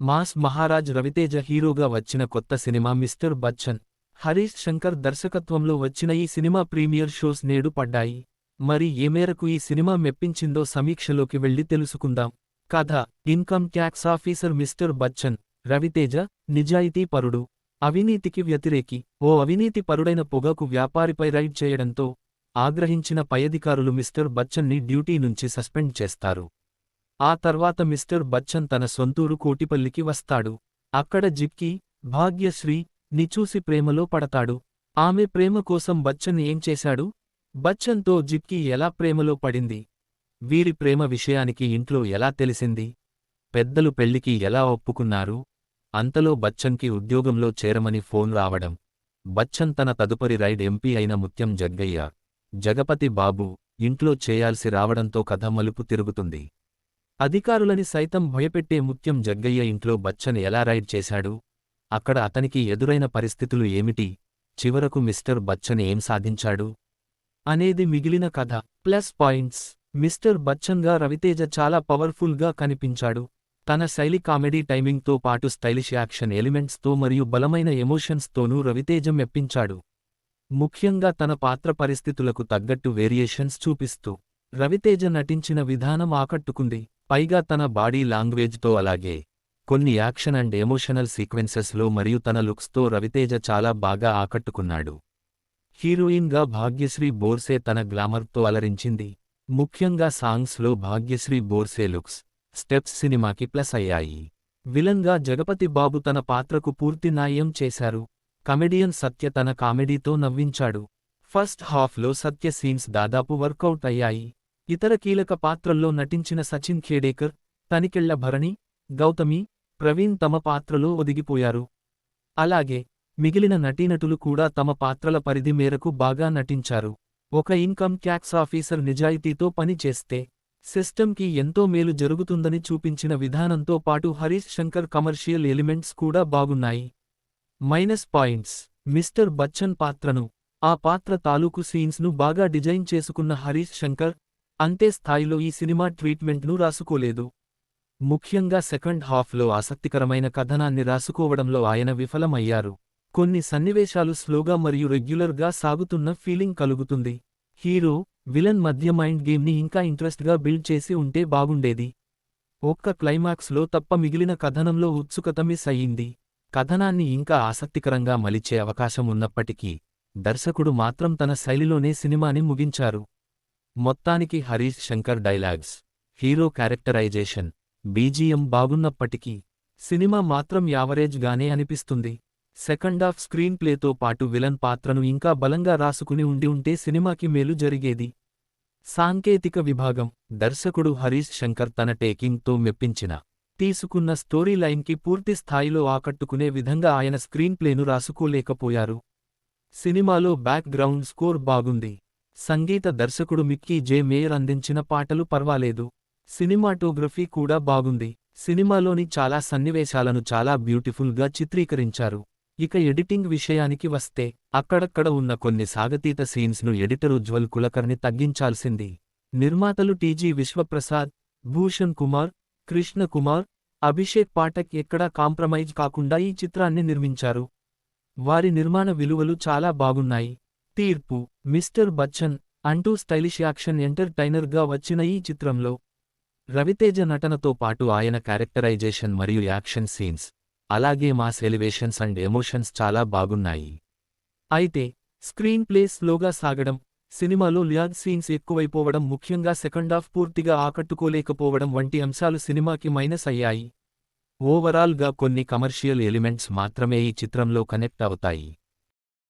Mass Maharaj Raviteja హీరోగా వచ్చిన కొత్త సినిమా మిస్టర్ బచ్చన్. హరీష్ శంకర్ దర్శకత్వంలో వచ్చిన ఈ సినిమా ప్రీమియర్ షోస్ నేడు పడ్డాయి. మరి ఏ మేరకు ఈ సినిమా మెప్పించిందో సమీక్షలోకి వెళ్లి తెలుసుకుందాం. కథ: income tax officer mister Bachchan, Ravi Teja, నిజాయితీ పరుడు, అవినీతికి వ్యతిరేకి. ఓ అవినీతి పరుడైన పొగాకు వ్యాపారిపై రైడ్ చేయడంతో ఆగ్రహించిన పై అధికారులు మిస్టర్ బచ్చన్ని డ్యూటీ నుంచి సస్పెండ్ చేస్తారు. ఆ తర్వాత మిస్టర్ బచ్చన్ తన సొంతూరు కోటిపల్లికి వస్తాడు. అక్కడ జిక్కీ, భాగ్యశ్రీ ని చూసి ప్రేమలో పడతాడు. ఆమె ప్రేమ కోసం బచ్చన్ ఏం చేశాడు? బచ్చన్తో జిక్కీ ఎలా ప్రేమలో పడింది? వీరి ప్రేమ విషయానికి ఇంట్లో ఎలా తెలిసింది? పెద్దలు పెళ్లికి ఎలా ఒప్పుకున్నారు? అంతలో బచ్చన్కి ఉద్యోగంలో చేరమని ఫోన్ రావడం. బచ్చన్ తన తదుపరి రైడ్ ఎంపీ అయిన ముత్యం జగ్గయ్య, జగపతి బాబు ఇంట్లో చేయాల్సి రావడంతో కథ మలుపు తిరుగుతుంది. అధికారులని సైతం భయపెట్టే ముత్యం జగ్గయ్య ఇంట్లో బచ్చన్ ఎలా రైడ్ చేశాడు? అక్కడ అతనికి ఎదురైన పరిస్థితులు ఏమిటి? చివరకు మిస్టర్ బచ్చన్ ఏం సాధించాడు అనేది మిగిలిన కథ. ప్లస్ పాయింట్స్: మిస్టర్ బచ్చన్గా రవితేజ చాలా పవర్ఫుల్గా కనిపించాడు. తన శైలి, కామెడీ టైమింగ్తో పాటు స్టైలిష్ యాక్షన్ ఎలిమెంట్స్తో మరియు బలమైన ఎమోషన్స్తోనూ రవితేజ మెప్పించాడు. ముఖ్యంగా తన పాత్ర పరిస్థితులకు తగ్గట్టు వేరియేషన్స్ చూపిస్తూ రవితేజ నటించిన విధానం ఆకట్టుకుంది. పైగా తన బాడీ లాంగ్వేజ్తో, అలాగే కొన్ని యాక్షన్ అండ్ ఎమోషనల్ సీక్వెన్సెస్లో మరియు తన లుక్స్తో రవితేజ చాలా బాగా ఆకట్టుకున్నాడు. హీరోయిన్గా భాగ్యశ్రీ బోర్సే తన గ్లామర్తో అలరించింది. ముఖ్యంగా సాంగ్స్లో భాగ్యశ్రీ బోర్సే లుక్స్, స్టెప్స్ సినిమాకి ప్లస్ అయ్యాయి. విలన్గా జగపతి బాబు తన పాత్రకు పూర్తి న్యాయం చేశారు. కమెడియన్ సత్య తన కామెడీతో నవ్వించాడు. ఫస్ట్ హాఫ్లో సత్య సీన్స్ దాదాపు వర్కౌట్ అయ్యాయి. ఇతర కీలక పాత్రల్లో నటించిన సచిన్ ఖేడేకర్, తనికెళ్ల భరణి, గౌతమి, ప్రవీణ్ తమ పాత్రలో ఒదిగిపోయారు. అలాగే మిగిలిన నటీనటులు కూడా తమ పాత్రల పరిధి మేరకు బాగా నటించారు. ఒక ఇన్కమ్ ట్యాక్స్ ఆఫీసర్ నిజాయితీతో పని చేస్తే సిస్టమ్కి ఎంతో మేలు జరుగుతుందని చూపించిన విధానంతో పాటు హరీష్ శంకర్ కమర్షియల్ ఎలిమెంట్స్ కూడా బాగున్నాయి. మైనస్ పాయింట్స్: మిస్టర్ బచ్చన్ పాత్రను, ఆ పాత్ర తాలూకు సీన్స్ను బాగా డిజైన్ చేసుకున్న హరీష్ శంకర్ అంతే స్థాయిలో ఈ సినిమా ట్రీట్మెంట్ను రాసుకోలేదు. ముఖ్యంగా సెకండ్ హాఫ్లో ఆసక్తికరమైన కథనాన్ని రాసుకోవడంలో ఆయన విఫలమయ్యారు. కొన్ని సన్నివేశాలు స్లోగా మరియు రెగ్యులర్గా సాగుతున్న ఫీలింగ్ కలుగుతుంది. హీరో, విలన్ మధ్య మైండ్ గేమ్ని ఇంకా ఇంట్రెస్ట్గా బిల్డ్ చేసి ఉంటే బాగుండేది. ఒక్క క్లైమాక్స్లో తప్ప మిగిలిన కథనంలో ఉత్సుకత మిస్ అయ్యింది. కథనాన్ని ఇంకా ఆసక్తికరంగా మలిచే అవకాశం ఉన్నప్పటికీ దర్శకుడు మాత్రం తన శైలిలోనే సినిమాని ముగించారు. మొత్తానికి Harish Shankar dialogues, hero characterization, BGM బాగున్నప్పటికీ సినిమా మాత్రం యావరేజ్గానే అనిపిస్తుంది. సెకండాఫ్ స్క్రీన్ ప్లేతో పాటు విలన్ పాత్రను ఇంకా బలంగా రాసుకుని ఉంటే సినిమాకి మేలు జరిగేది. సాంకేతిక విభాగం: దర్శకుడు హరీష్ శంకర్ తన టేకింగ్తో మెప్పించిన, తీసుకున్న స్టోరీ లైన్కి పూర్తి స్థాయిలో ఆకట్టుకునే విధంగా ఆయన స్క్రీన్ ప్లేను రాసుకోలేకపోయారు. సినిమాలో బ్యాక్ గ్రౌండ్ స్కోర్ బాగుంది. సంగీత దర్శకుడు మిక్కీ జే మేయర్ అందించిన పాటలు పర్వాలేదు. సినిమాటోగ్రఫీ కూడా బాగుంది. సినిమాలోని చాలా సన్నివేశాలను చాలా బ్యూటిఫుల్గా చిత్రీకరించారు. ఇక ఎడిటింగ్ విషయానికి వస్తే అక్కడక్కడ ఉన్న కొన్ని సాగతీత సీన్స్ను ఎడిటర్ ఉజ్వల్ కులకర్ణి తగ్గించాల్సింది. నిర్మాతలు టీజీ విశ్వప్రసాద్, భూషణ్ కుమార్, కృష్ణ కుమార్, అభిషేక్ పాఠక్ ఎక్కడా కాంప్రమైజ్ కాకుండా ఈ చిత్రాన్ని నిర్మించారు. వారి నిర్మాణ విలువలు చాలా బాగున్నాయి. తీర్పు: మిస్టర్ బచ్చన్ అంటూ స్టైలిష్ యాక్షన్ ఎంటర్టైనర్గా వచ్చిన ఈ చిత్రంలో రవితేజ నటనతో పాటు ఆయన క్యారెక్టరైజేషన్ మరియు యాక్షన్ సీన్స్, అలాగే మాస్ ఎలివేషన్స్ అండ్ ఎమోషన్స్ చాలా బాగున్నాయి. అయితే స్క్రీన్ ప్లే స్లోగా సాగడం, సినిమాలో ల్యాగ్ సీన్స్ ఎక్కువైపోవడం, ముఖ్యంగా సెకండాఫ్ పూర్తిగా ఆకట్టుకోలేకపోవడం వంటి అంశాలు సినిమాకి మైనస్ అయ్యాయి. ఓవరాల్గా కొన్ని కమర్షియల్ ఎలిమెంట్స్ మాత్రమే ఈ చిత్రంలో కనెక్ట్ అవుతాయి.